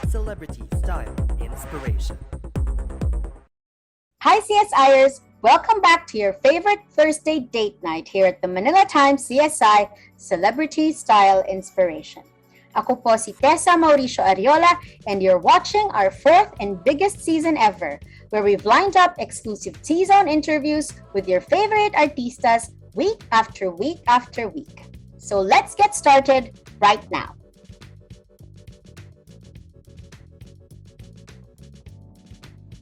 Celebrity Style Inspiration. Hi CSIers! Welcome back to your favorite Thursday date night here at the Manila Times CSI Celebrity Style Inspiration. Ako po si Tessa Mauricio Ariola and you're watching our fourth and biggest season ever where we've lined up exclusive T-Zone interviews with your favorite artistas week after week after week. So let's get started right now.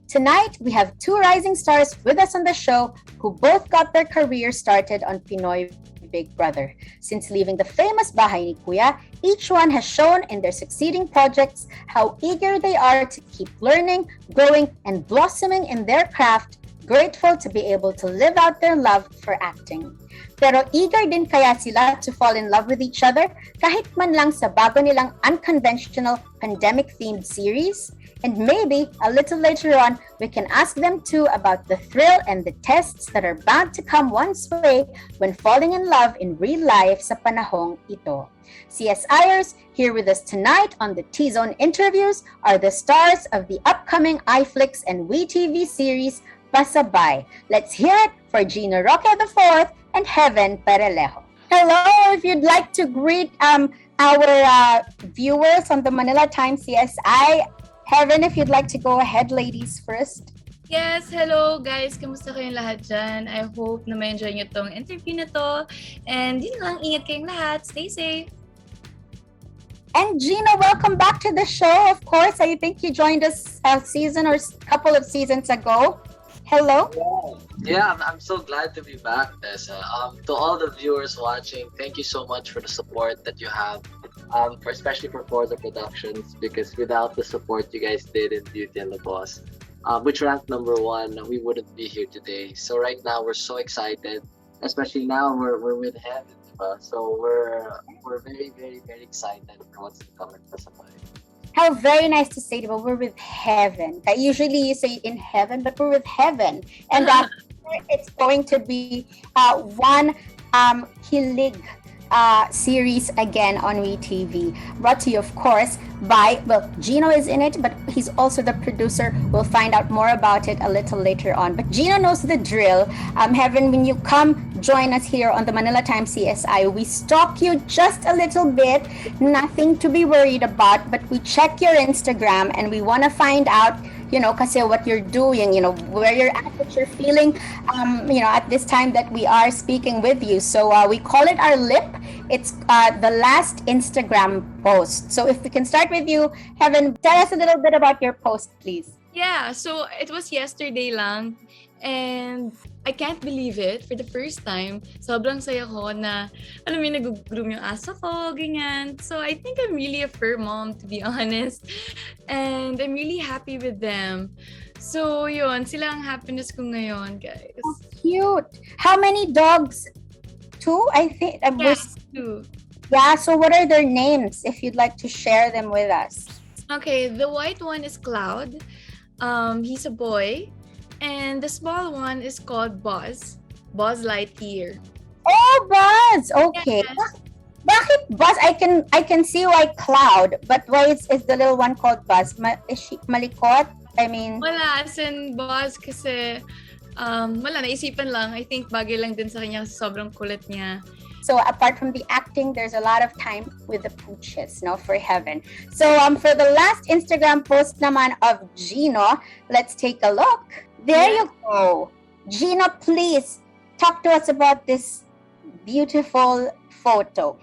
Tonight, we have two rising stars with us on the show who both got their career started on Pinoy Big Brother. Since leaving the famous Bahay ni Kuya, each one has shown in their succeeding projects how eager they are to keep learning, growing, and blossoming in their craft, grateful to be able to live out their love for acting. Pero eager din kaya sila to fall in love with each other kahit man lang sa bago nilang unconventional pandemic-themed series? And maybe a little later on, we can ask them too about the thrill and the tests that are bound to come one's way when falling in love in real life sa panahong ito. CSIers, here with us tonight on the T-Zone interviews are the stars of the upcoming iFlix and WeTV series Pasabuy. Let's hear it for Gino, Roque IV and Heaven Peralejo. Hello, if you'd like to greet our viewers on the Manila Times CSI. Heaven, if you'd like to go ahead, ladies first. Yes, hello guys. Kamusta kayong lahat dyan? I hope na ma-enjoy nyo tong interview na to. And yun lang, ingat kayong lahat. Stay safe. And Gino, welcome back to the show. Of course, I think you joined us a season or a couple of seasons ago. Hello. Yeah, I'm so glad to be back, Tessa. To all the viewers watching, thank you so much for the support that you have, especially for the productions, because without the support you guys did in Beauty and the Boss, which ranked #1, we wouldn't be here today. So right now we're so excited, especially now we're with Heaven, so we're very, very, very excited for what's to come at Pasabuy. How very nice to say, but we're with Heaven. Usually you say in heaven, but we're with Heaven. And it's going to be one Kilig series again on WeTV. Brought to you, of course, by, Gino is in it, but he's also the producer. We'll find out more about it a little later on. But Gino knows the drill. Heaven, when you come join us here on the Manila Times CSI, we stalk you just a little bit. Nothing to be worried about, but we check your Instagram and we want to find out, kasi what you're doing, where you're at, what you're feeling, at this time that we are speaking with you. So we call it our lip. It's the last Instagram post. So if we can start with you, Heaven, tell us a little bit about your post, please. Yeah, so it was yesterday lang. And I can't believe it. For the first time, sobrang saya ko na, alam mo, nag-groom yung aso ko, ganyan. So I think I'm really a fur mom, to be honest. And I'm really happy with them. So yun, sila ang happiness ko ngayon, guys. Oh, cute. How many dogs? 2, I think. Yes, 2. Yeah, so what are their names, if you'd like to share them with us? Okay, the white one is Cloud. He's a boy. And the small one is called Buzz Lightyear. Oh, Buzz! Okay. Yes. Bakit Buzz? I can see why Cloud, but why is the little one called Buzz? Is she malikot? I mean... Wala, as in Buzz kasi, wala, naisipan lang. I think bagay lang din sa kanya kasi sobrang kulit niya. So apart from the acting, there's a lot of time with the pooches, for Heaven. So for the last Instagram post naman of Gino, let's take a look. There you go. Gino, please talk to us about this beautiful photo.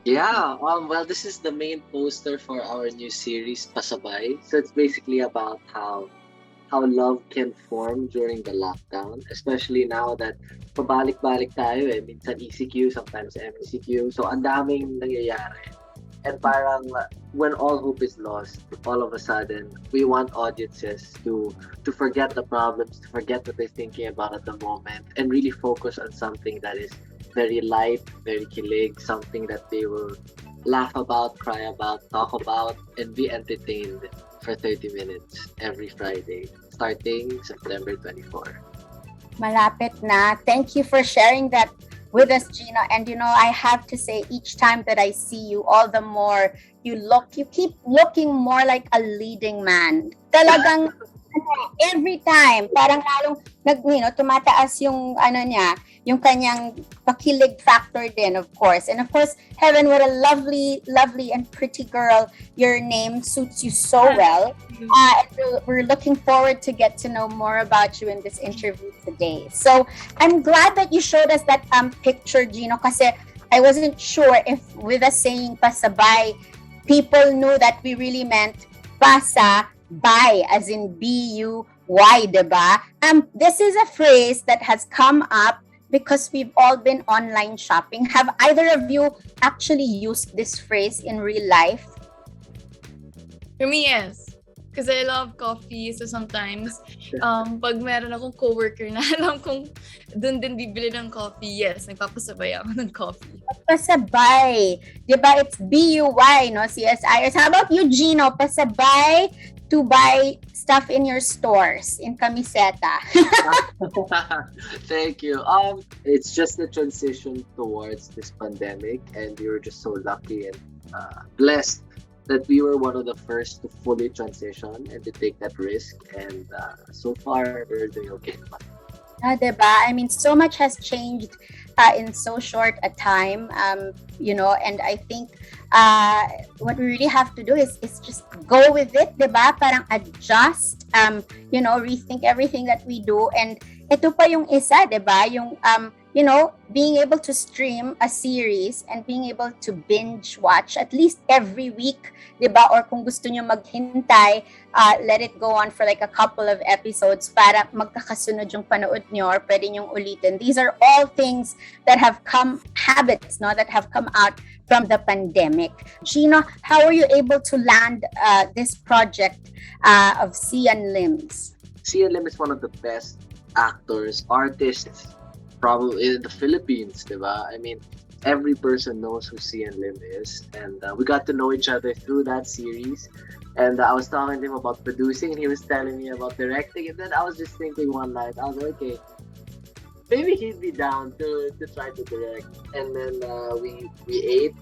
Yeah, well, this is the main poster for our new series, Pasabuy. So it's basically about how love can form during the lockdown, especially now that pabalik-balik tayo minsan ECQ, sometimes MCQ. So ang daming nangyayari. And parang when all hope is lost, all of a sudden, we want audiences to forget the problems, to forget what they're thinking about at the moment, and really focus on something that is very light, very kilig, something that they will laugh about, cry about, talk about, and be entertained for 30 minutes every Friday, starting September 24. Malapit na. Thank you for sharing that with us, Gino. And I have to say, each time that I see you, all the more you keep looking more like a leading man. Talagang every time, parang lalong tumataas yung niya, yung kanyang pakilig factor din, of course. And of course, Heaven, what a lovely, lovely and pretty girl. Your name suits you so well. And we're looking forward to get to know more about you in this interview today. So I'm glad that you showed us that picture, Gino, kasi I wasn't sure if with us saying Pasabuy, people knew that we really meant Pasabuy, as in B-U-Y, diba? This is a phrase that has come up because we've all been online shopping. Have either of you actually used this phrase in real life? For me, yes. Because I love coffee. So sometimes, pag meron akong coworker na alam kong dun din bibili ng coffee, yes, nagpapasabay ako ng coffee. Pasabay. Diba? It's B-U-Y, no? CSI. How about you, Gino? Pasabay to buy stuff in your stores, in camiseta. Thank you. It's just the transition towards this pandemic, and we were just so lucky and blessed that we were one of the first to fully transition and to take that risk. And so far, we're doing okay. Diba? I mean, so much has changed in so short a time, and I think what we really have to do is just go with it, diba? Parang adjust, rethink everything that we do. And ito pa yung isa, diba? Yung, being able to stream a series and being able to binge watch at least every week, diba? Or kung gusto nyo maghintay, let it go on for like a couple of episodes para magkakasunod yung panood nyo or pwede nyong ulitin. These are all things that have come, habits, no, that have come out from the pandemic. Gino, how were you able to land this project of Xian Lim's? Xian Lim is one of the best actors, artists, probably in the Philippines, diba? I mean, every person knows who Xian Lim is, and we got to know each other through that series. And I was talking to him about producing, and he was telling me about directing. And then I was just thinking one night, I was like, okay, maybe he'd be down to try to direct. And then we ate,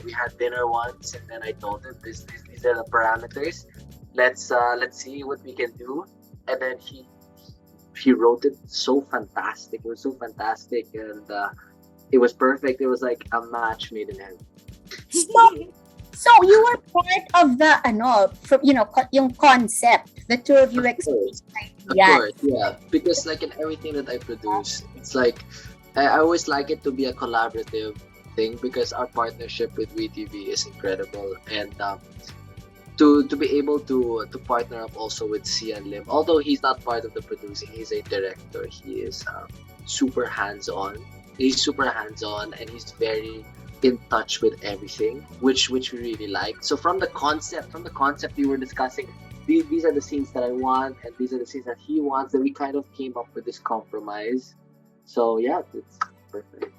we had dinner once, and then I told him these are the parameters. Let's see what we can do. And then he wrote it so fantastic. It was so fantastic, and it was perfect. It was like a match made in heaven. So you were part of the yung concept. The two of you experienced. Of course, yeah. Because like in everything that I produce, it's like I always like it to be a collaborative thing because our partnership with WeTV is incredible, and to be able to partner up also with Xian Lim, although he's not part of the producing, he's a director. He is super hands-on. He's super hands-on, and he's very in touch with everything, which we really like. So from the concept we were discussing, these are the scenes that I want, and these are the scenes that he wants. That we kind of came up with this compromise. So yeah, it's perfect.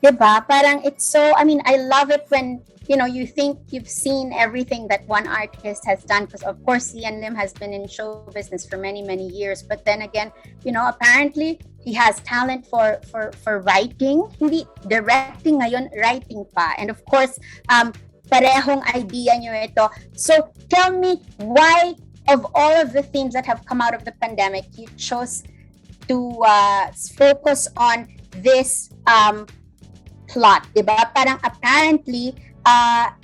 Diba? Parang it's so, I mean, I love it when, you think you've seen everything that one artist has done, because of course Xian Lim has been in show business for many, many years. But then again, apparently he has talent for writing. Hindi directing ngayon, writing pa. And of course, parehong idea nyo ito. So tell me, why of all of the themes that have come out of the pandemic, you chose to focus on this plot, diba? Parang apparently,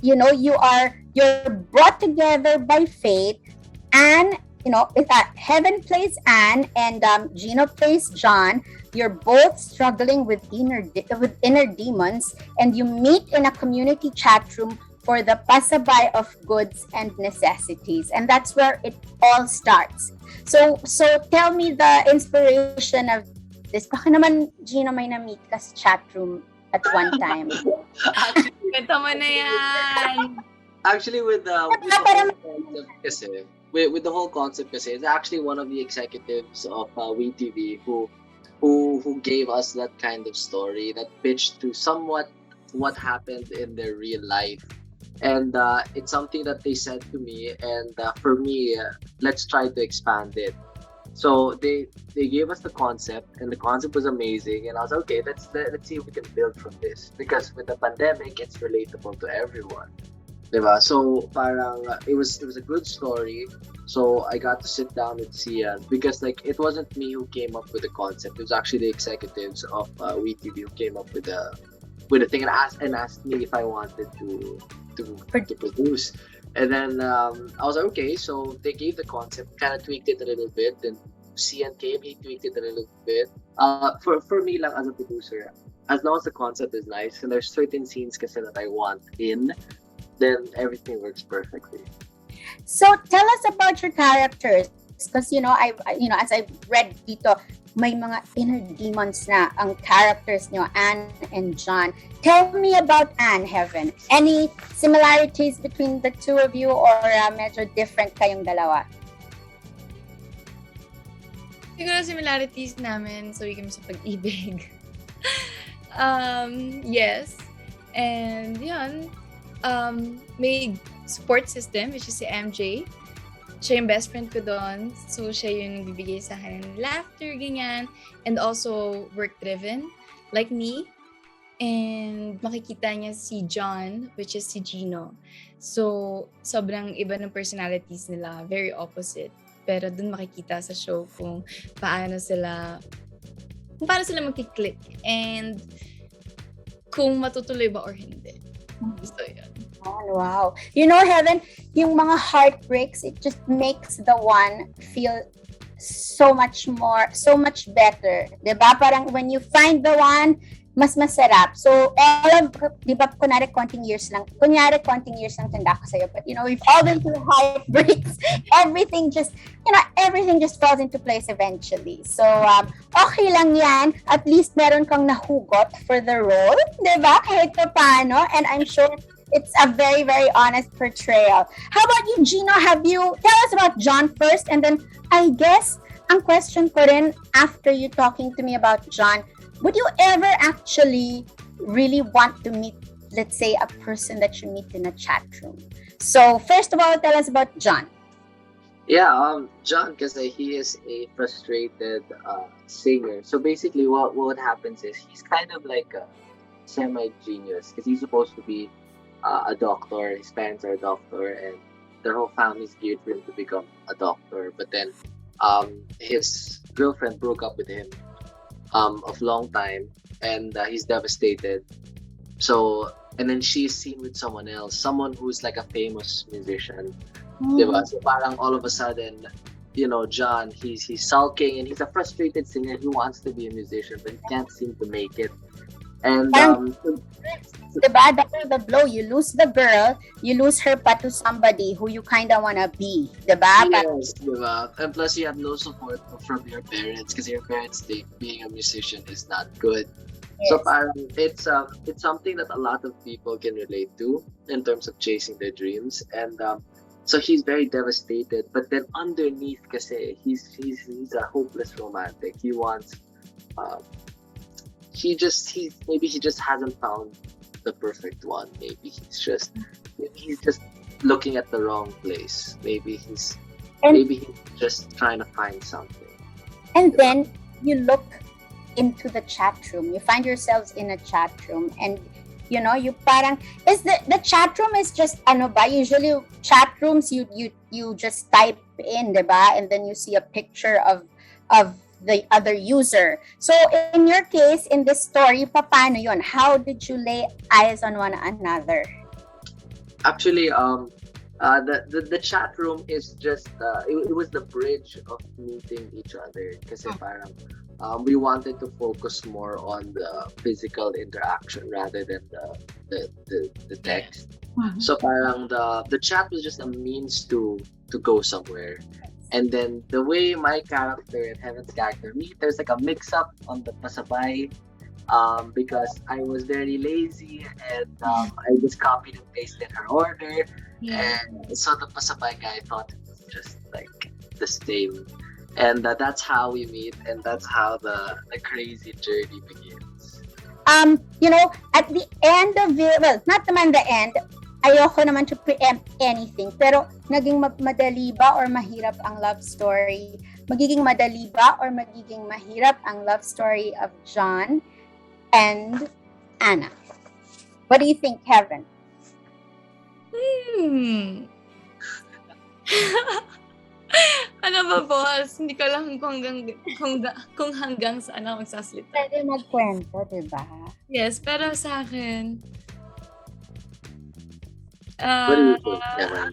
you're brought together by fate, and Heaven plays Anne and Gino plays John. You're both struggling with inner demons, and you meet in a community chat room for the Pasabuy of goods and necessities, and that's where it all starts. So tell me the inspiration of this. Baka naman, Gino, may na-meet ka sa chat room at one time. Ito mo na yan! Actually, with the whole concept kasi, it's actually one of the executives of WeTV who gave us that kind of story, that pitched to somewhat what happened in their real life. And it's something that they said to me, and for me, let's try to expand it. So they gave us the concept, and the concept was amazing. And I was like, okay, let's see if we can build from this, because with the pandemic, it's relatable to everyone. Diba? So parang it was a good story. So I got to sit down with Xian, because like it wasn't me who came up with the concept. It was actually the executives of WeTV who came up with the thing, and asked me if I wanted to produce. And then I was like, okay. So they gave the concept, kind of tweaked it a little bit. Then Xian came, he tweaked it a little bit. For me lang as a producer, as long as the concept is nice and there's certain scenes kasi that I want in, then everything works perfectly. So tell us about your characters, because as I read dito, may mga inner demons na ang characters niyo, Anne and John. Tell me about Anne, Heaven. Any similarities between the two of you, or medyo different kayong dalawa? Siguro similarities namin, sabi kami sa pag-ibig. Yes. And yun, may support system, which is si MJ. Siya yung best friend ko doon. So, siya yung nagbibigay sa akin ng laughter, ganyan. And also, work-driven, like me. And makikita niya si John, which is si Gino. So, sobrang iba ng personalities nila. Very opposite. Pero doon makikita sa show kung paano sila magkiklik. And kung matutuloy ba or hindi. So, yun. Oh, wow. Heaven, yung mga heartbreaks, it just makes the one feel so much better. Diba? Parang when you find the one, mas masarap. So, diba, kunyari konting years lang tanda ko sa'yo. But, we've all been through heartbreaks. Everything just falls into place eventually. So, okay lang yan. At least meron kang nahugot for the role. Diba? Kahit pa paano. And I'm sure it's a very, very honest portrayal. How about you, Gino? Tell us about John first, and then I guess ang question ko rin after you talking to me about John, would you ever actually really want to meet, let's say, a person that you meet in a chat room? So first of all, tell us about John. Yeah, John, because he is a frustrated singer. So basically, what happens is he's kind of like a semi-genius, because he's supposed to be a doctor. His parents are a doctor, and their whole family is geared for him to become a doctor. But then his girlfriend broke up with him of long time, and he's devastated. So, and then she's seen with someone else, someone who's like a famous musician. Diba? So parang all of a sudden, John, he's sulking, and he's a frustrated singer. He wants to be a musician, but he can't seem to make it. And diba, the blow, you lose the girl, you lose her pa to somebody who you kind of want to be, diba? Yes, diba? And plus you have no support from your parents, because your parents think being a musician is not good. Yes. So parang it's something that a lot of people can relate to in terms of chasing their dreams. And so he's very devastated, but then underneath kasi he's a hopeless romantic. He wants he just hasn't found the perfect one. Maybe he's just looking at the wrong place. Maybe he's just trying to find something. And then you look into the chat room. You find yourselves in a chat room, and you parang is the chat room is just usually chat rooms you just type in, diba? And then you see a picture of the other user. So in your case, in this story, paano yun? How did you lay eyes on one another? Actually, the chat room is just it was the bridge of meeting each other, kasi parang we wanted to focus more on the physical interaction rather than the text. So parang the chat was just a means to go somewhere. And then the way my character and Heaven's character meet, there's like a mix-up on the Pasabuy, because I was very lazy, and I just copied and pasted her order. Yeah. And so the Pasabuy guy thought it was just like the same. And that's how we meet, and that's how the crazy journey begins. At the end of it, well, not naman the end, ayoko naman to preempt anything, pero naging madali ba or mahirap ang love story? Magiging madali ba or magiging mahirap ang love story of John and Anna? What do you think, Kevin? Ano ba, boss? Hindi ko lang kung hanggang saan ako magsasalita. Pwede magkwento, diba? Yes, pero sa akin, What do you think, Kevin?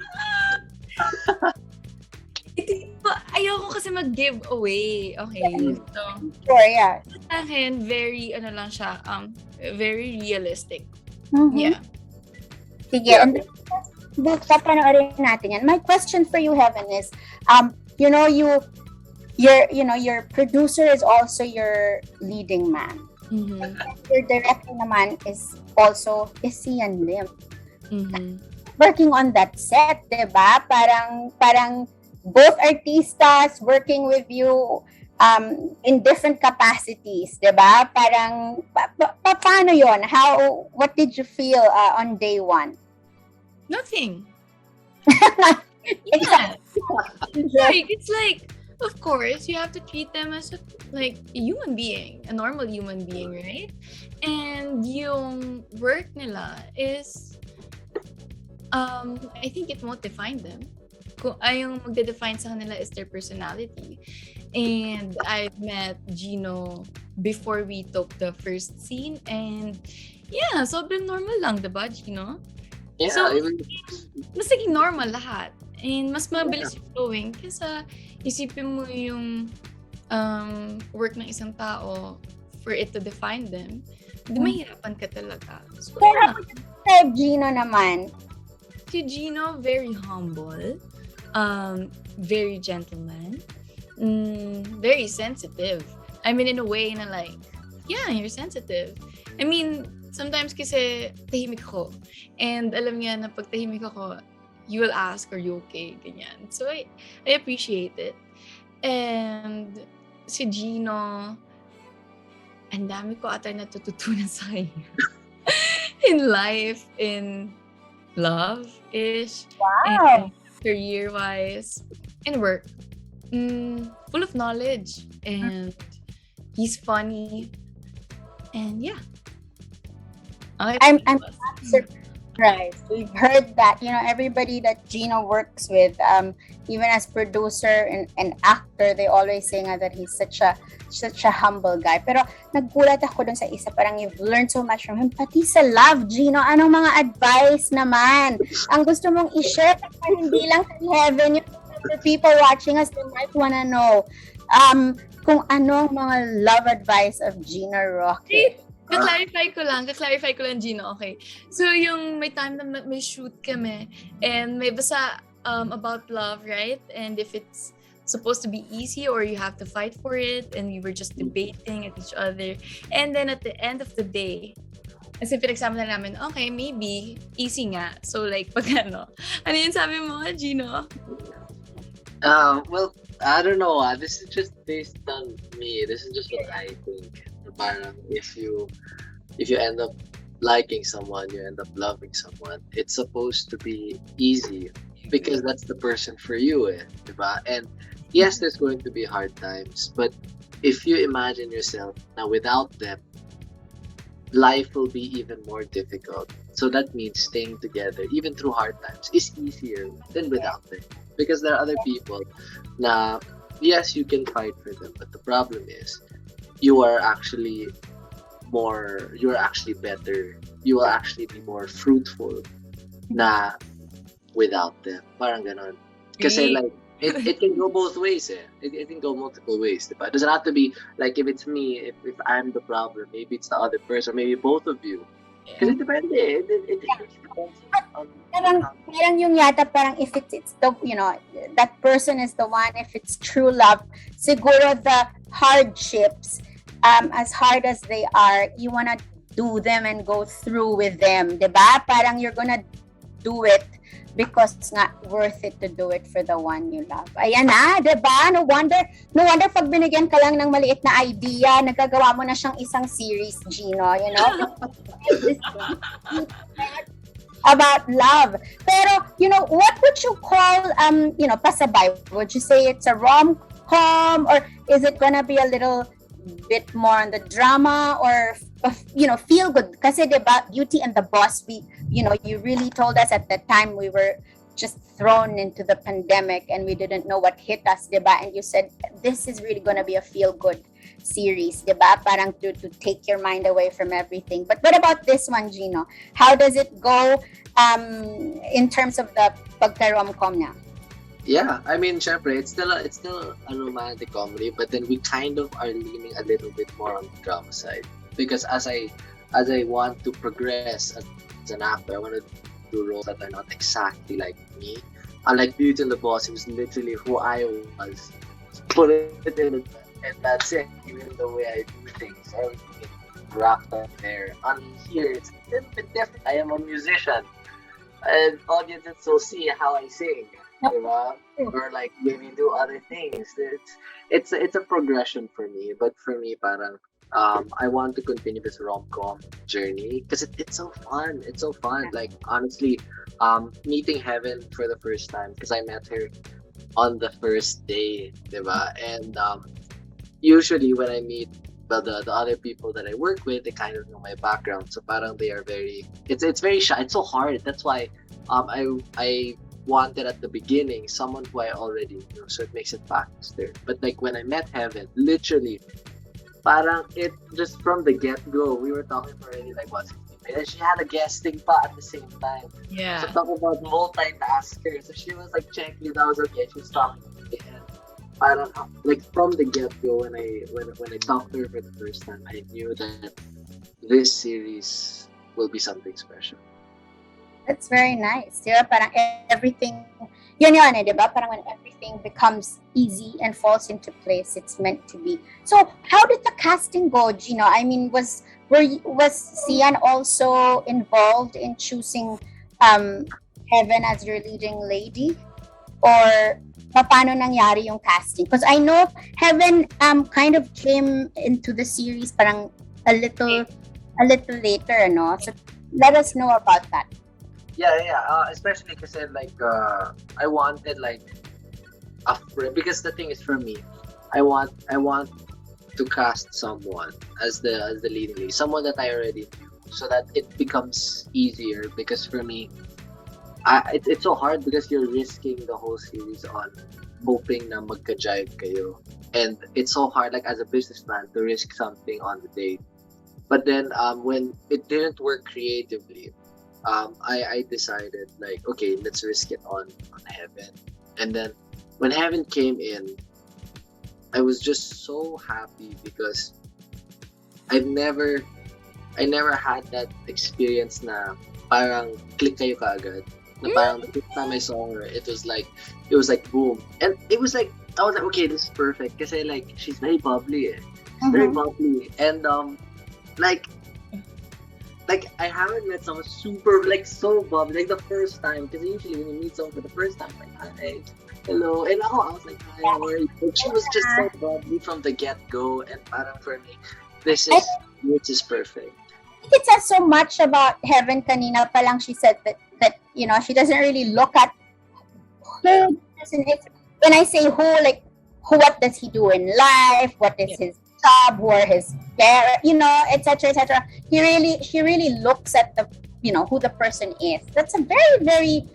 ayoko kasi mag-give away. Okay. So, Sure, yeah. sa akin, very, lang siya, very realistic. Mhm. Yeah. Sige, and papanoorin natin yan. My question for you, Heaven, is, your producer is also your leading man. Mm-hmm. Your director naman is Xian Lim. Mm-hmm. Working on that set, diba? Parang both artistas working with you in different capacities, diba? Parang, paano yon? What did you feel on day one? Nothing. Yeah. It's like, of course, you have to treat them as a human being, a normal human being, right? And yung work nila is, I think it won't define them. Yung magde-define sa kanila is their personality. And I've met Gino before we took the first scene, and yeah, sobrang normal lang, diba, Gino? Yeah, So, mas naging normal lahat. And mas mabilis yung flowing kaysa isipin mo yung work ng isang tao for it to define them. Hindi mahirapan ka talaga. So, Pero kay Gino naman, si Gino, very humble, very gentleman, very sensitive. I mean, in a way na like, yeah, you're sensitive. I mean, sometimes kasi tahimik ako. And alam niya na pag tahimik ako, you will ask, are you okay? Ganyan. So, I appreciate it. And si Gino, ang dami ko ata natututunan sa kanya. In life, in love-ish, wow. and career-wise, and work. Full of knowledge. And he's funny. And yeah. I'm surprised. We've heard that, everybody that Gino works with, even as producer and actor, they always say nga that he's such a humble guy. Pero naggulat ako dun sa isa, parang you've learned so much from him. Pati sa love, Gino, anong mga advice naman ang gusto mong i-share? Hindi lang kay Heaven, the people watching us, they might wanna know kung anong mga love advice of Gino Roque. Ka-clarify ko lang, Gino, okay? So, yung may time na may shoot kami, and may basa about love, right? And if it's supposed to be easy or you have to fight for it, and we were just debating at each other. And then at the end of the day, kasi pinagsama na namin, okay, maybe, easy nga. So, like, pag ano yun sabi mo, Gino? Well, I don't know. This is just based on me. This is just what I think. Parang if you end up liking someone, you end up loving someone, it's supposed to be easy because that's the person for you, diba? And yes, there's going to be hard times, but if you imagine yourself now without them, life will be even more difficult. So that means staying together, even through hard times, is easier than without them. Because there are other people na, yes, you can fight for them, but the problem is, you are actually better. You will actually be more fruitful na without them. Parang ganon. Kasi like, it can go both ways It can go multiple ways. Diba? It doesn't have to be like if it's me, if I'm the problem, maybe it's the other person, maybe both of you. Kasi depende. It depends on parang yung yata, parang if it's the, that person is the one, if it's true love, siguro the hardships, as hard as they are, you wanna do them and go through with them, diba? Parang you're gonna do it because it's not worth it to do it for the one you love. Ayan na, diba? No wonder pag binigyan ka lang ng maliit na idea, nagagawa mo na siyang isang series, Gino, about love. Pero, what would you call, Pasabay? Would you say it's a rom-com, or is it gonna be a little bit more on the drama, or, feel good? Kasi, diba, Beauty and the Boss, you really told us at the time we were just thrown into the pandemic and we didn't know what hit us, diba? And you said, this is really gonna be a feel-good series, diba? Parang to take your mind away from everything. But what about this one, Gino? How does it go in terms of the pagka-rom-com niya? Yeah, I mean, syempre, it's still a romantic comedy, but then we kind of are leaning a little bit more on the drama side, because as I want to progress as an actor, I want to do roles that are not exactly like me. Unlike Beauty and the Boss, it was literally who I was. Put it in, and that's it. Even the way I do things, everything is wrapped up there. On here, it's a little bit different. I am a musician, and audiences will see how I sing, diba? Or like maybe do other things. It's a progression for me. But for me, parang I want to continue this rom-com journey because it's so fun. It's so fun. Like honestly, meeting Heaven for the first time, because I met her on the first day, diba? And usually when I meet the other people that I work with, they kind of know my background. So parang they are it's very shy. It's so hard. That's why I wanted at the beginning someone who I already knew, so it makes it faster. But like when I met Heaven, literally, parang it just from the get-go, we were talking for already like what, 15 minutes. She had a guesting pa at the same time. Yeah. So talk about multitasker. So she was like checking it. I was okay. She was talking to me, and parang like from the get-go, when I talked to her for the first time, I knew that this series will be something special. That's very nice. Diba? Parang everything, yun, diba? Parang when everything becomes easy and falls into place, it's meant to be. So, how did the casting go, Gino? I mean, was Xian also involved in choosing Heaven as your leading lady? Or paano nangyari yung casting? Because I know Heaven kind of came into the series parang a little later, no? So, let us know about that. Yeah. Especially because like I wanted like a friend, because the thing is for me, I want to cast someone as the leading lady, someone that I already knew, so that it becomes easier. Because for me, it's so hard because you're risking the whole series on hoping na magka-jive kayo, and it's so hard like as a businessman to risk something on the date. But then when it didn't work creatively, I decided like, okay, let's risk it on Heaven. And then when Heaven came in, I was just so happy because I never had that experience na parang click kayo kaagad. Na parang the first time I saw her, it was like boom. And it was like, I was like, okay, this is perfect. Kasi like, she's very bubbly. She's very bubbly. And like I haven't met someone super like so bubbly like the first time, because usually when you meet someone for the first time, like hi, hello, and I was like hi, how are you? But she was just so bubbly from the get-go, and parang for me, this is perfect. I think it says so much about Heaven. Kanina pa lang she said that she doesn't really look at who person is. When I say who, like what does he do in life? What is his job, or his parent, etc., etc. She really looks at the, who the person is. That's a very, very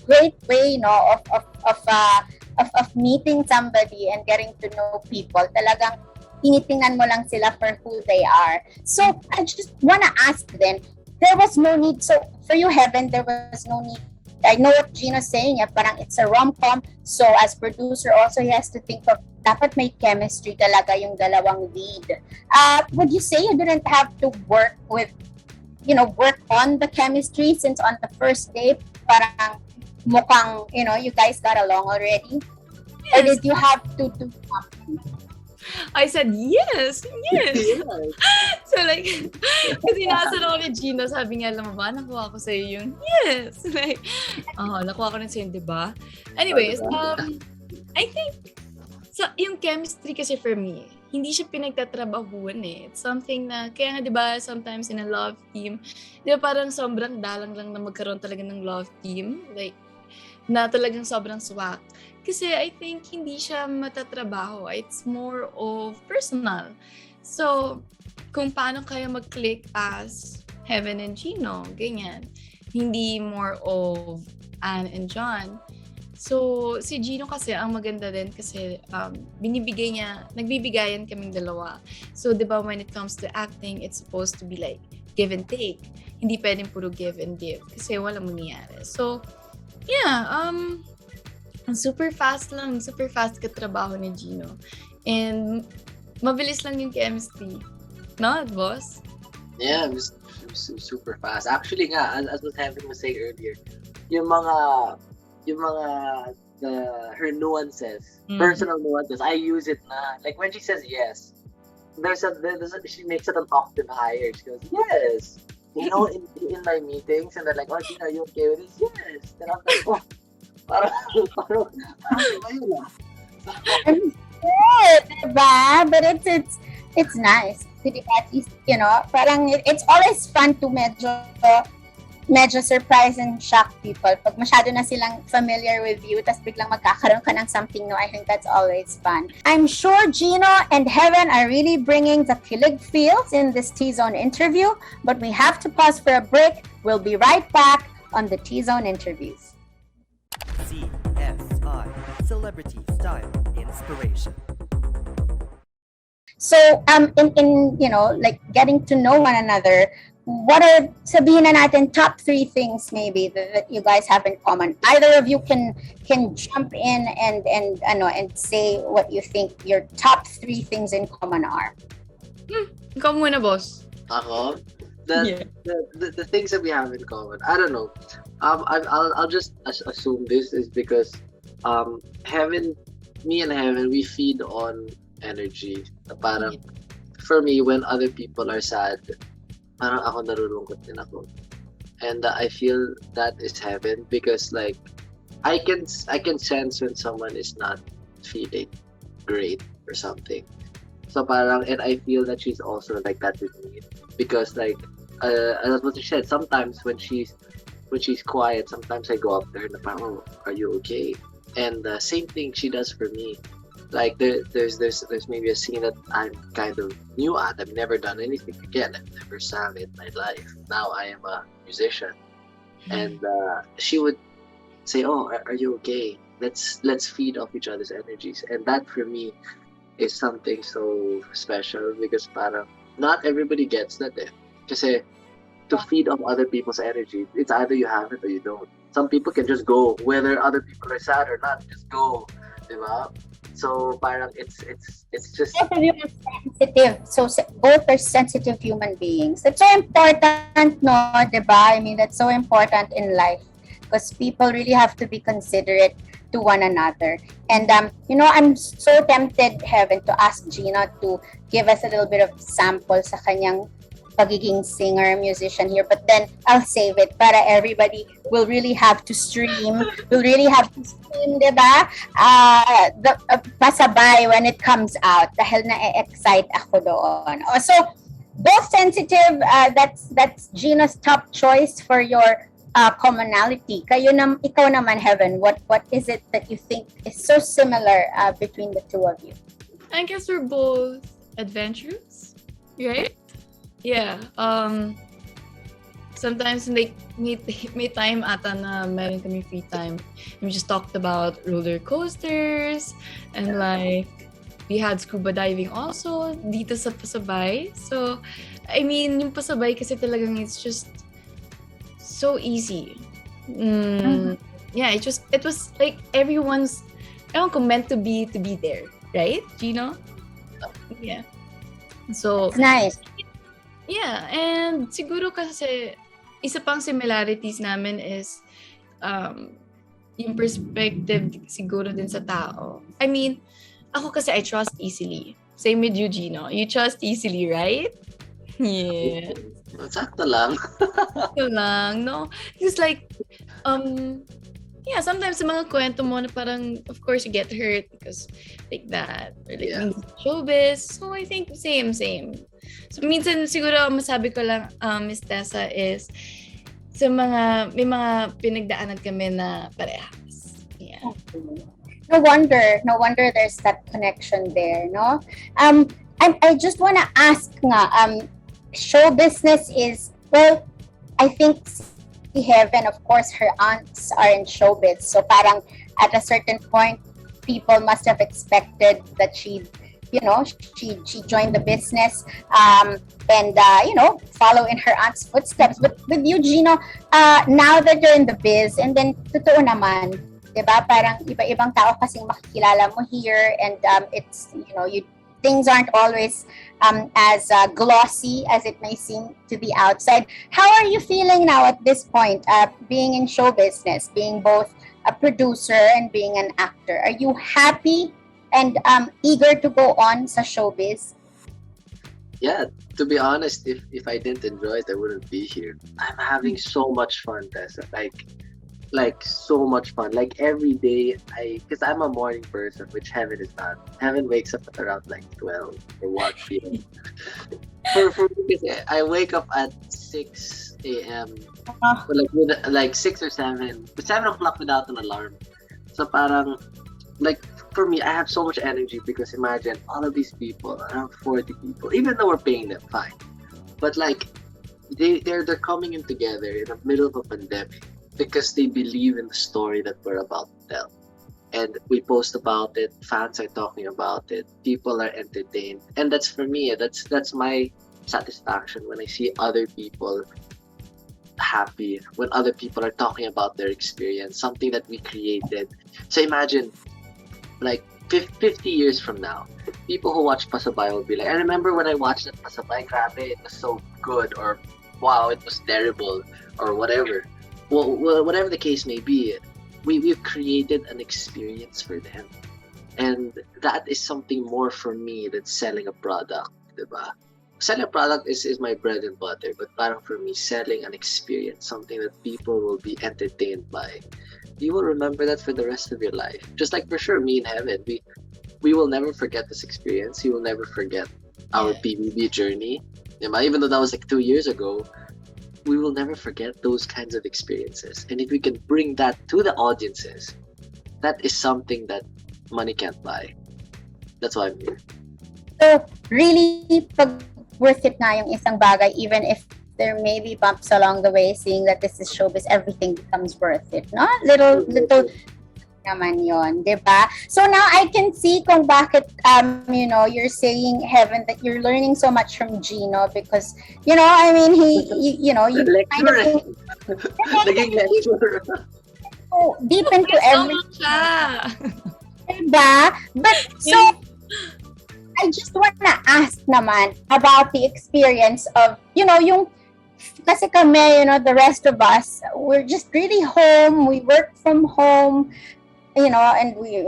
great way, of meeting somebody and getting to know people. Talagang tinitingnan mo lang sila for who they are. So I just wanna ask then, there was no need. So for you, Heaven, there was no need. I know what Gino's saying, parang it's a rom-com. So as producer also, he has to think of dapat may chemistry talaga yung dalawang lead. Would you say you didn't have to work on the chemistry, since on the first day, parang mukhang, you guys got along already? Yes. Or did you have to do something? I said, yes. So like, kasi nasa ako ni Gino, sabi niya, alam mo ba, nakuha ko sa'yo yung yes. Like, nakuha ko na sa'yo, diba? Anyways, I think, so yung chemistry kasi for me, hindi siya pinagtatrabahuan eh. It's something na, kaya nga diba, sometimes in a love team, diba parang sobrang dalang lang na magkaroon talaga ng love team. Like, na talagang sobrang swak. Kasi I think hindi siya matatrabaho. It's more of personal. So, kung paano kayo mag-click as Heaven and Gino, ganyan. Hindi more of Anne and John. So, si Gino kasi, ang maganda din kasi nagbibigayan kaming dalawa. So, di ba, when it comes to acting, it's supposed to be like give and take. Hindi pwedeng puro give and give kasi walang mangyayari. So, yeah, super fast katrabaho ni Gino. And, mabilis lang yung chemistry. No, boss? Yeah, it was super fast. Actually nga, as what Heaven was saying earlier, yung mga her nuances, personal nuances, I use it na. Like when she says yes, she makes it an octave higher. She goes, yes. You know, in my meetings, and they're like, oh, Gina, are you okay with this? Yes. Then I'm like, oh, parang ayun ah. I'm good, diba? But it's nice. Diba? At least, you know, parang it's always fun to medyo surprise and shock people. Pag masyado na silang familiar with you, tas biglang magkakaroon ka ng something new, I think that's always fun. I'm sure Gino and Heaven are really bringing the kilig feels in this T-Zone interview, but we have to pause for a break. We'll be right back on the T-Zone interviews. CSI, Celebrity Style Inspiration. So, in you know, like getting to know one another, what are, sabihin na natin, top 3 things maybe that you guys have in common? Either of you can jump in and say what you think your top 3 things in common are. Ikaw muna, boss. Ako? The things that we have in common, I don't know. I'll just assume this is because me and Heaven, we feed on energy. Parang, for me, when other people are sad, parang ako narulungkot din ako. And I feel that is Heaven because like I can sense when someone is not feeling great or something. So parang, and I feel that she's also like that with me because like as what she said, sometimes when she's quiet, sometimes I go up there and parang, oh, are you okay? And same thing she does for me. Like there's maybe a scene that I'm kind of new at. I've never done anything again. I've never sang in my life. Now I am a musician, and she would say, "Oh, are you okay? Let's feed off each other's energies." And that for me is something so special because parang not everybody gets that. Kasi to feed off other people's energy, it's either you have it or you don't. Some people can just go, whether other people are sad or not, just go, diba? So parang it's just Both of you are sensitive. So both are sensitive human beings. That's so important, no, diba? I mean, that's so important in life because people really have to be considerate to one another. And you know, I'm so tempted, Heaven, to ask Gina to give us a little bit of sample sa kanyang pagiging singer, musician here, but then I'll save it para everybody will really have to stream, diba? The Pasabuy when it comes out dahil na-excite ako doon. So, both sensitive, that's Gina's top choice for your commonality. Ikaw naman, Heaven, what is it that you think is so similar between the two of you? I guess we're both adventurous, right? Yeah. Sometimes like may time ata na meron kami free time. We just talked about roller coasters and like we had scuba diving also dito sa Pasabuy. So I mean, yung Pasabuy kasi talagang it's just so easy. Yeah, it was like everyone's meant to be there, right, Gino? Yeah. So It's nice. yeah, and siguro kasi isa pang similarities namin is yung perspective siguro din sa tao. I mean, ako kasi I trust easily. Same with you, Gino. You trust easily, right? Yeah. sakto lang. Sakto lang, no? It's like, yeah, sometimes sa mga kwento mo na parang, of course, you get hurt because like that. Or like, minsan showbiz. So, I think same. So, minsan siguro masabi ko lang, Miss Tessa, is may mga pinagdaanan kami na parehas. Yeah. No wonder there's that connection there, no? I just wanna ask nga, show business is, well, I think Heaven, of course, her aunts are in showbiz. So parang at a certain point, people must have expected that she joined the business and follow in her aunt's footsteps. But with you, Gino, now that you're in the biz, and then totoo naman, diba? Parang iba-ibang tao kasing makikilala mo here, and it's, things aren't always as glossy as it may seem to the outside. How are you feeling now at this point, being in show business, being both a producer and being an actor? Are you happy and eager to go on sa showbiz? Yeah, to be honest, if I didn't enjoy it, I wouldn't be here. I'm having so much fun, Tessa. Like so much fun. Like every day, because I'm a morning person, which Heaven is not. Heaven wakes up at around like 12 or 1 p.m. for me, I wake up at 6 a.m. Like 6 or 7, but 7 o'clock without an alarm. So parang, like, for me, I have so much energy because imagine all of these people, around 40 people, even though we're paying them fine, but like they're coming in together in the middle of a pandemic because they believe in the story that we're about to tell. And we post about it, fans are talking about it, people are entertained, and that's for me. That's my satisfaction when I see other people happy, when other people are talking about their experience, something that we created. So imagine, like 50 years from now, people who watch Pasabuy will be like, I remember when I watched that Pasabuy, grabe, it was so good, or wow, it was terrible, or whatever. Well, whatever the case may be, we've created an experience for them. And that is something more for me than selling a product, diba? Selling a product is my bread and butter, but parang for me, selling an experience, something that people will be entertained by, you will remember that for the rest of your life. Just like for sure, me and Heaven, we will never forget this experience. You will never forget our PBB journey. Even though that was like 2 years ago, we will never forget those kinds of experiences. And if we can bring that to the audiences, that is something that money can't buy. That's why I'm here. So really, pag worth it na yung isang bagay, even if there may be bumps along the way, seeing that this is showbiz, everything becomes worth it, no? Little naman yon, diba? So now I can see kung bakit you're saying, Heaven, that you're learning so much from Gino because he Naging lecturer. Deep into everything, diba? But so I just wanna ask naman about the experience of yung kasi kami, the rest of us, we're just really home. We work from home. And we,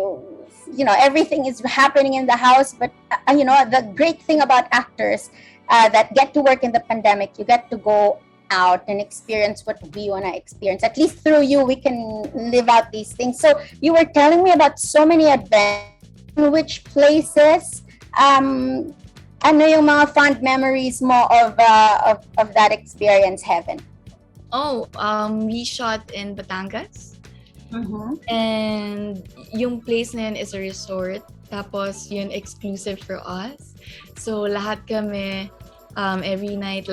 everything is happening in the house. But, the great thing about actors that get to work in the pandemic, you get to go out and experience what we want to experience. At least through you, we can live out these things. So you were telling me about so many adventures. Which places, ano yung mga fond memories mo of that experience, Heaven? We shot in Batangas. Mm-hmm. And yung place na yun is a resort. Tapos yun exclusive for us. So lahat kami every night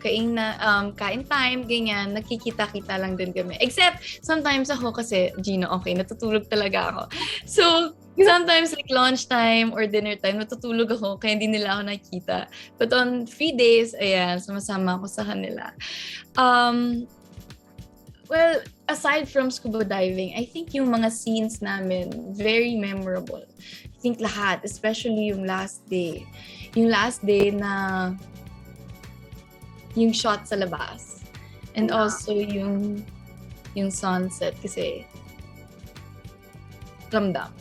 kain time, ganyan, nakikita-kita lang din kami. Except sometimes ako kasi, Gino, natutulog talaga ako. So sometimes like lunchtime or dinner time, natutulog ako kaya hindi nila ako nakikita. But on free days, ayan, sumasama ako sa kanila. Well, aside from scuba diving, I think yung mga scenes namin, very memorable. I think lahat, especially yung last day. Yung last day na yung shot sa labas. And also yung sunset kasi ramdam.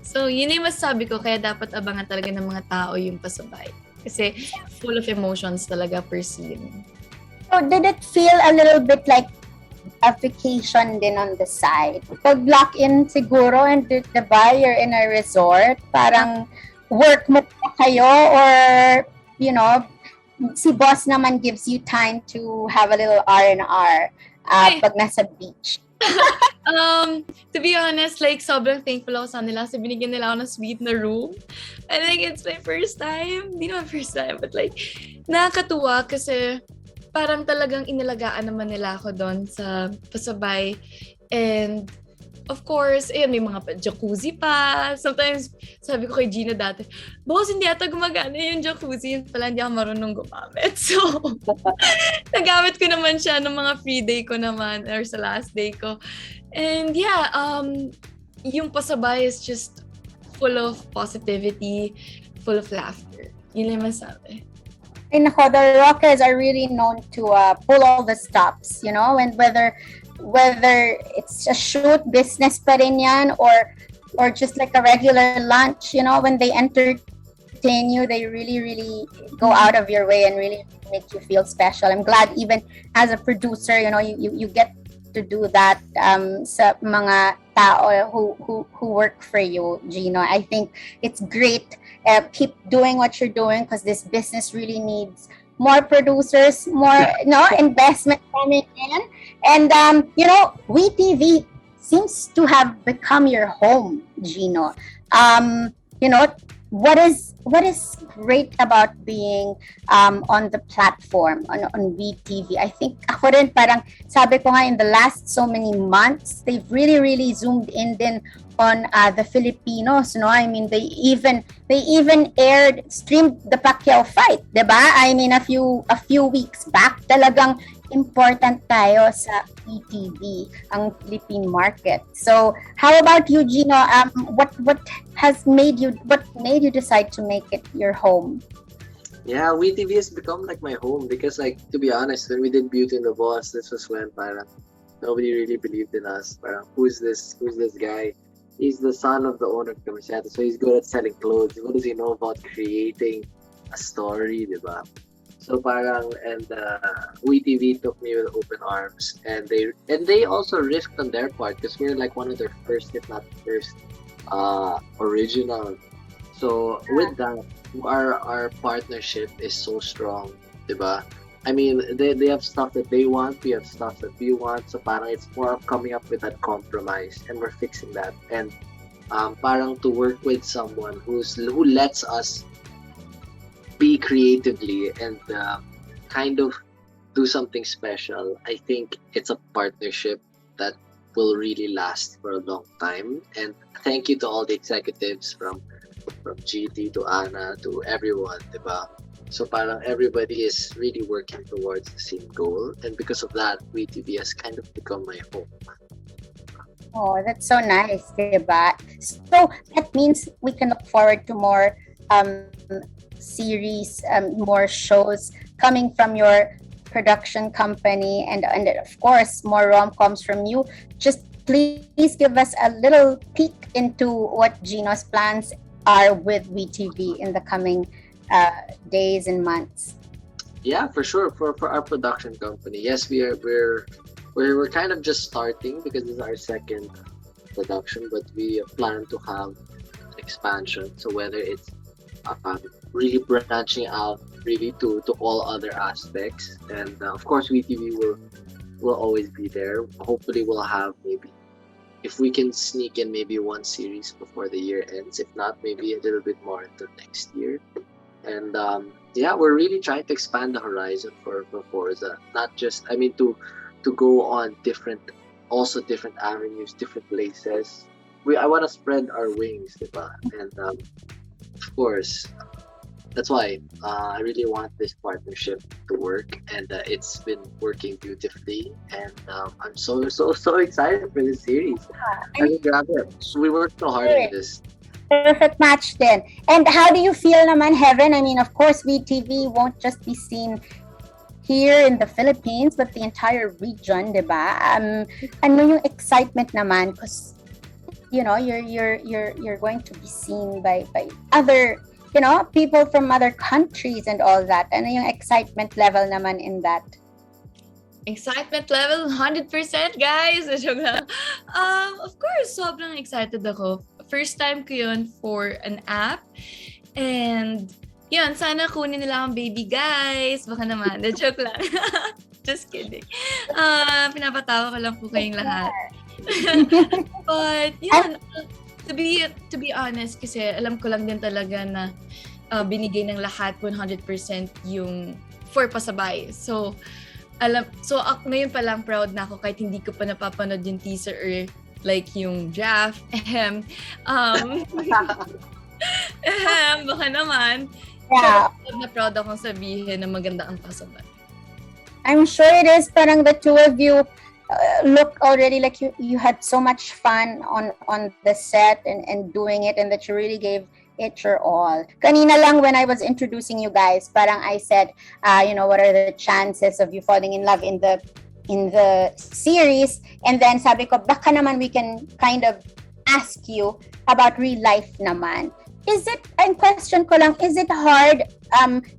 So, yun yung masasabi ko, kaya dapat abangan talaga ng mga tao yung Pasabuy. Kasi full of emotions talaga per scene. So, did it feel a little bit like a vacation din on the side. Pag lock in siguro and diba, you're in a resort, parang work mo pa kayo or, you know, si boss naman gives you time to have a little R&R pag nasa beach. To be honest, like, sobrang thankful ako sa nila kasi binigyan nila ako ng sweet na room. I think it's my first time. Hindi naman first time, but like, nakakatuwa kasi parang talagang inalagaan naman nila ako doon sa Pasabuy. And of course, ayun, may mga jacuzzi pa. Sometimes, sabi ko kay Gino dati, boss, hindi ata gumagana yung jacuzzi. Yun pala, hindi ako marunong gumamit. So, nagamit ko naman siya ng mga free day ko naman or sa last day ko. And yeah, yung Pasabuy is just full of positivity, full of laughter. Yun lang masabi. Ay nako, the Rockers are really known to pull all the stops, you know, and whether it's a shoot business pa rin yan or just like a regular lunch, you know, when they entertain you, they really go out of your way and really make you feel special. I'm glad even as a producer, you know, you get to do that sa mga tao who work for you, Gino. I think it's great. Keep doing what you're doing because this business really needs more producers, more investment coming in. And you know, WeTV seems to have become your home, Gino. You know, what is great about being on the platform on WeTV? I think ako rin parang sabi ko nga in the last so many months, they've really zoomed in din on the Filipinos, no? I mean, they even streamed the Pacquiao fight, 'di ba? I mean, a few weeks back, talagang important tayo sa WeTV, ang Philippine market. So, how about you, Gino? What made you decide to make it your home? Yeah, WeTV has become like my home because, like, to be honest, when we did Beauty and the Boss, this was when parang nobody really believed in us. Parang, who's this guy? He's the son of the owner of Comerciante, so he's good at selling clothes. What does he know about creating a story, diba? So parang, and WeTV took me with open arms, and they also risked on their part because we're like one of their first, if not first, original. So with that, our partnership is so strong, diba? I mean, they have stuff that they want, we have stuff that we want. So parang it's more of coming up with that compromise, and we're fixing that. And parang to work with someone who lets us be creatively and kind of do something special. I think it's a partnership that will really last for a long time. And thank you to all the executives from GT to Anna to everyone, diba? So parang everybody is really working towards the same goal, and because of that, WeTV has kind of become my home. Oh, that's so nice, diba? So that means we can look forward to more series, more shows coming from your production company, and of course more rom-coms from you. Just please give us a little peek into what Gino's plans are with WeTV in the coming days and months. Yeah, for sure. For our production company, yes, we're kind of just starting because this is our second production, but we plan to have expansion. So whether it's really branching out really to all other aspects, and of course WeTV will always be there. Hopefully we'll have, maybe if we can sneak in maybe one series before the year ends, if not maybe a little bit more into next year. And yeah, we're really trying to expand the horizon for Forza. Not just, I mean, to go on different avenues, different places. I want to spread our wings, diba? And of course, that's why I really want this partnership to work, and it's been working beautifully. And I'm so excited for this series. I mean, we worked so hard on this. Perfect match then. And how do you feel naman, Heaven? I mean, of course, WeTV won't just be seen here in the Philippines, but the entire region, diba? Ano yung excitement naman? Because, you know, you're going to be seen by other, you know, people from other countries and all that. Ano yung excitement level naman in that? Excitement level 100%, guys. Joke lang. Of course, sobrang excited ako. First time ko yun for an app. And yun, sana kunin nila ang baby, guys. Baka naman. Joke lang. Just kidding. Pinapatawa ko lang po kayong lahat. But yun, to be honest, kasi alam ko lang din talaga na binigay ng lahat 100% yung for Pasabuy. So ngayon pa lang proud na ako kahit hindi ko pa napapanood yung teaser or like yung draft. Baka naman. Yeah. Pero proud akong sabihin na maganda ang Pasabuy. I'm sure it is. Parang the two of you look already like you had so much fun on the set and doing it, and that you really gave it your all. Kanina lang when I was introducing you guys, parang I said, what are the chances of you falling in love in the series? And then sabi ko, baka naman we can kind of ask you about real life naman. And question ko lang, is it hard?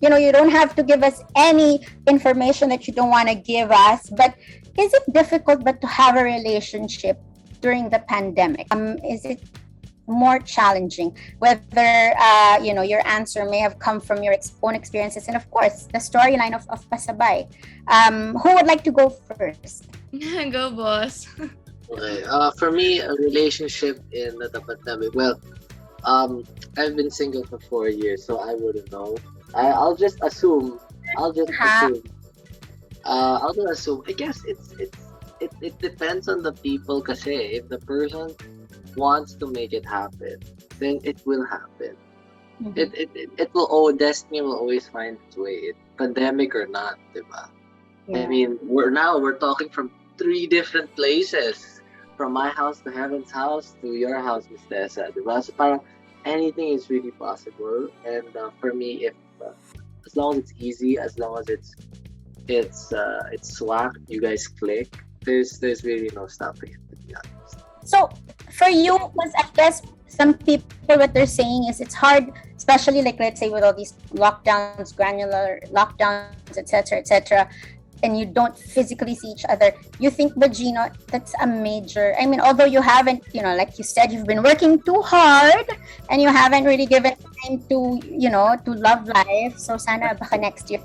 You don't have to give us any information that you don't want to give us, but is it difficult to have a relationship during the pandemic? Is it more challenging? Whether your answer may have come from your own experiences, and of course the storyline of Pasabuy. Who would like to go first? Go, boss. Okay. For me, a relationship in the pandemic. Well, I've been single for 4 years, so I wouldn't know. I'll just assume. I'll just assume. I guess it depends on the people. Kasi if the person wants to make it happen, then it will happen. Mm-hmm. It will. Destiny will always find its way. Pandemic or not, diba? Yeah. I mean, we're talking from 3 different places. From my house to Heaven's house to your house, Miss Tessa, diba? So parang anything is really possible. And for me, if as long as it's easy, as long as it's swag, you guys click, there's really no stopping it, to be honest. So for you, because I guess some people, what they're saying is it's hard, especially like let's say with all these lockdowns, granular lockdowns, etc., and you don't physically see each other. You think, but Gino, that's a major. I mean, although you haven't, like you said, you've been working too hard, and you haven't really given time to, to love life. So sana baka next year,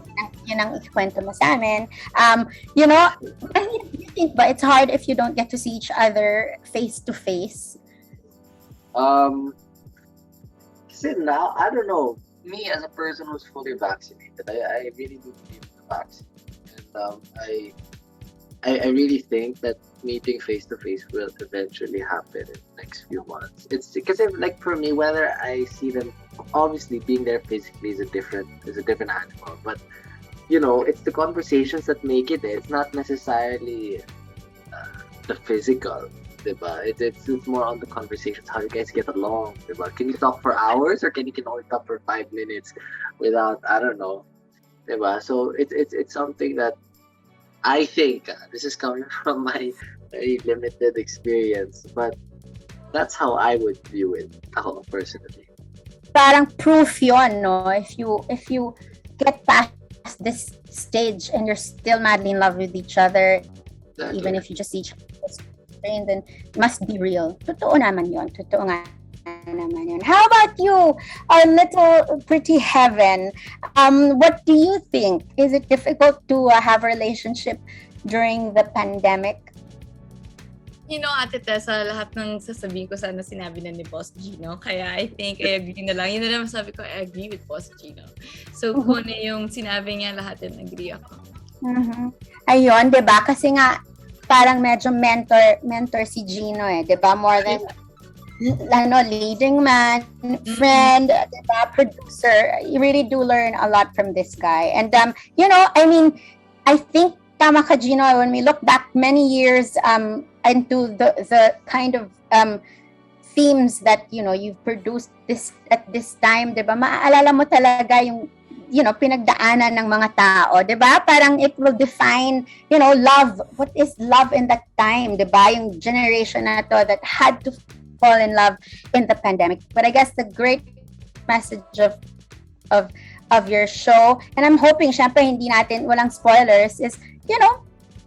yun ang ikwento mo sa amin. I mean, you think, but it's hard if you don't get to see each other face to face. Kasi now, I don't know. Me as a person who's fully vaccinated, I really do believe in the vaccine. I really think that meeting face to face will eventually happen in the next few months. It's because like for me, whether I see them, obviously being there physically is a different animal. But it's the conversations that make it. It's not necessarily the physical, diba? It's more on the conversations, how you guys get along, diba? Can you talk for hours or can you only talk for 5 minutes without, I don't know. Diba? So it's something that I think this is coming from my very limited experience, but that's how I would view it, ako personally. Parang proof yon, no? If you get past this stage and you're still madly in love with each other, exactly. Even if you just see each other, then it must be real. Totoo naman yon. Totoo nga. How about you, our little pretty heaven? What do you think? Is it difficult to have a relationship during the pandemic? Ate Tessa, lahat ng sasabihin ko sana sinabi na ni Boss Gino. Kaya I think I agree na lang. Yun na naman sabi ko, I agree with Boss Gino. So kung yung sinabi niya, lahat din agree ako. Mm-hmm. Ayun, diba? Kasi nga, parang medyo mentor si Gino diba? More than leading man, friend, producer. You really do learn a lot from this guy. And I mean, I think tama ka, Gino, when we look back many years into the kind of themes that you've produced at this time, diba? Maaalala mo talaga yung pinagdaanan ng mga tao, diba? Parang it will define, love. What is love in that time, diba? Yung generation na to that had to fall in love in the pandemic. But I guess the great message of your show, and I'm hoping, syempre, walang spoilers, is,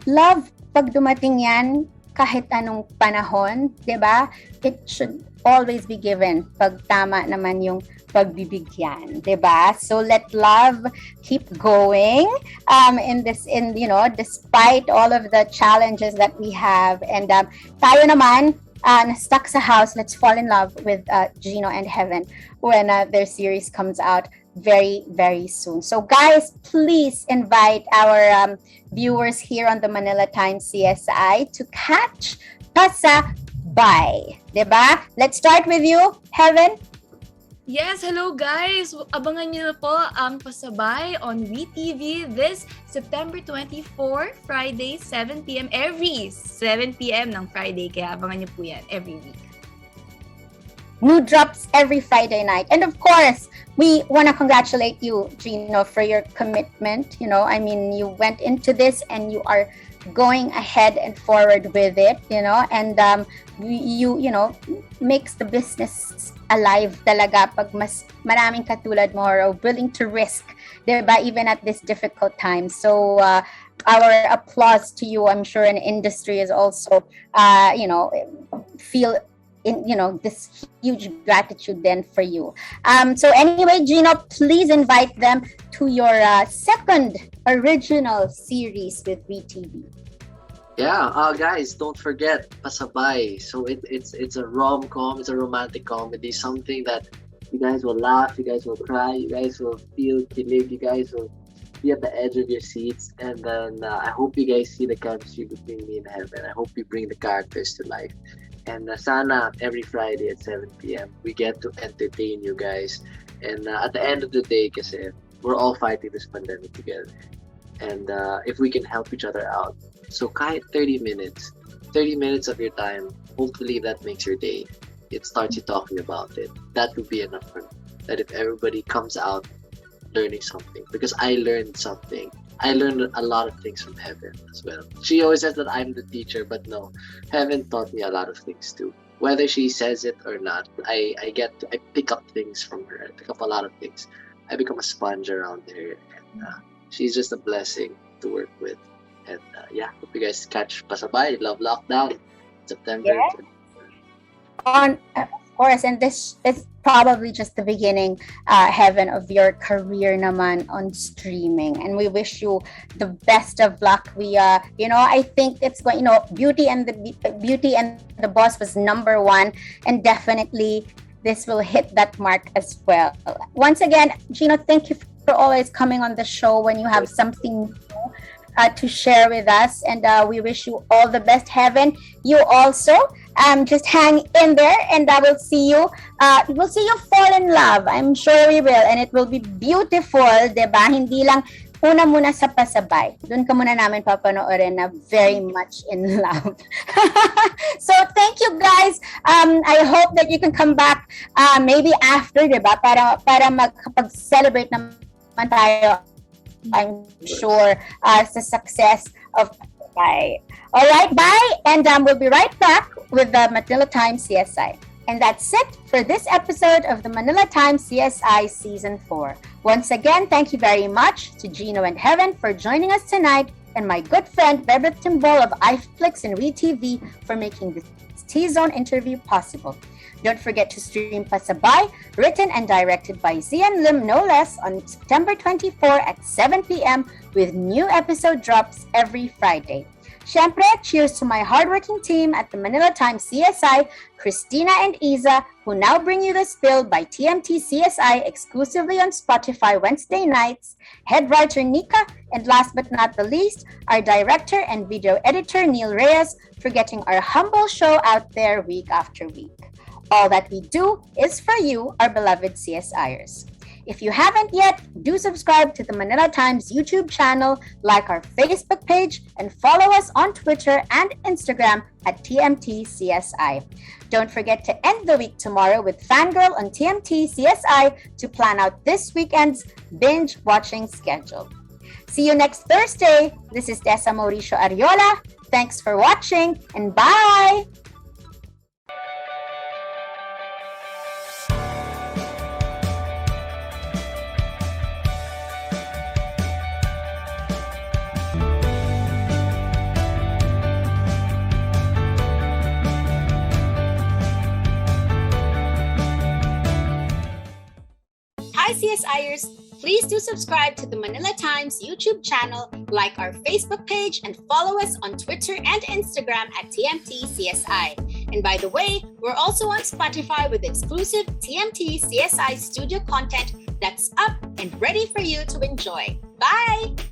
love, pag dumating yan, kahit anong panahon, 'di ba? It should always be given pag tama naman yung pagbibigyan, 'di ba? So let love keep going despite all of the challenges that we have. And tayo naman stuck sa house, let's fall in love with Gino and Heaven when their series comes out very, very soon. So guys, please invite our viewers here on the Manila Times CSI to catch Pasabuy. Diba? Let's start with you, Heaven. Yes, hello guys! Abangan niyo na po ang Pasabuy on WeTV this September 24, Friday, 7 p.m. Every 7 p.m. ng Friday. Kaya abangan niyo po yan every week. New drops every Friday night. And of course, we want to congratulate you, Gino, for your commitment. You know, I mean, you went into this and you are going ahead and forward with it, you know, and you makes the business alive talaga pag mas maraming katulad mo are willing to risk, diba, even at this difficult time. So our applause to you. I'm sure an industry is also feel this huge gratitude then for you. So anyway, Gino, please invite them to your second original series with WeTV. Yeah, guys, don't forget Pasabuy. So it's a rom-com, it's a romantic comedy, something that you guys will laugh, you guys will cry, you guys will feel kilig, you guys will be at the edge of your seats. And then I hope you guys see the chemistry between me and Heaven. I hope we bring the characters to life. And sana every Friday at 7 p.m. we get to entertain you guys. And at the end of the day, kasi we're all fighting this pandemic together. And if we can help each other out, so kahit 30 minutes of your time, hopefully that makes your day. It starts you talking about it. That would be enough for me. That if everybody comes out learning something, because I learned something. I learned a lot of things from Heaven as well. She always says that I'm the teacher, but no, Heaven taught me a lot of things too. Whether she says it or not, I pick up things from her. I pick up a lot of things. I become a sponge around her, and she's just a blessing to work with. And hope you guys catch Pasabuy, Love Lockdown, September. Yeah. Of course, and this is probably just the beginning, Heaven, of your career naman on streaming. And we wish you the best of luck. We, I think it's going, Beauty and the Boss was number 1, and definitely this will hit that mark as well. Once again, Gino, thank you for always coming on the show when you have something new to share with us, and we wish you all the best, Heaven. You also just hang in there, and I will see you. We'll see you fall in love. I'm sure we will, and it will be beautiful, diba? Hindi lang una muna sa Pasabuy. Doon ka muna namin papanoorin na very much in love. So thank you guys. I hope that you can come back maybe after, diba? Para makapag-celebrate naman tayo, I'm sure, the success of Pasabuy. All right, bye, and we'll be right back with the Manila Times CSI. And that's it for this episode of the Manila Times CSI Season 4. Once again, thank you very much to Gino and Heaven for joining us tonight, and my good friend Bebe Timbol of iFlix and WeTV for making this T-Zone interview possible. Don't forget to stream Pasabuy, written and directed by Xian Lim, no less, on September 24 at 7 p.m. with new episode drops every Friday. Syempre, cheers to my hardworking team at the Manila Times CSI, Christina and Isa, who now bring you The Spill by TMT CSI exclusively on Spotify Wednesday nights, head writer Nika, and last but not the least, our director and video editor Neil Reyes for getting our humble show out there week after week. All that we do is for you, our beloved CSIers. If you haven't yet, do subscribe to the Manila Times YouTube channel, like our Facebook page, and follow us on Twitter and Instagram at TMT CSI. Don't forget to end the week tomorrow with Fangirl on TMT CSI to plan out this weekend's binge watching schedule. See you next Thursday. This is Tessa Mauricio Ariola. Thanks for watching, and bye! CSIers, please do subscribe to the Manila Times YouTube channel, like our Facebook page, and follow us on Twitter and Instagram at TMT CSI. And by the way, we're also on Spotify with exclusive TMT CSI studio content that's up and ready for you to enjoy. Bye!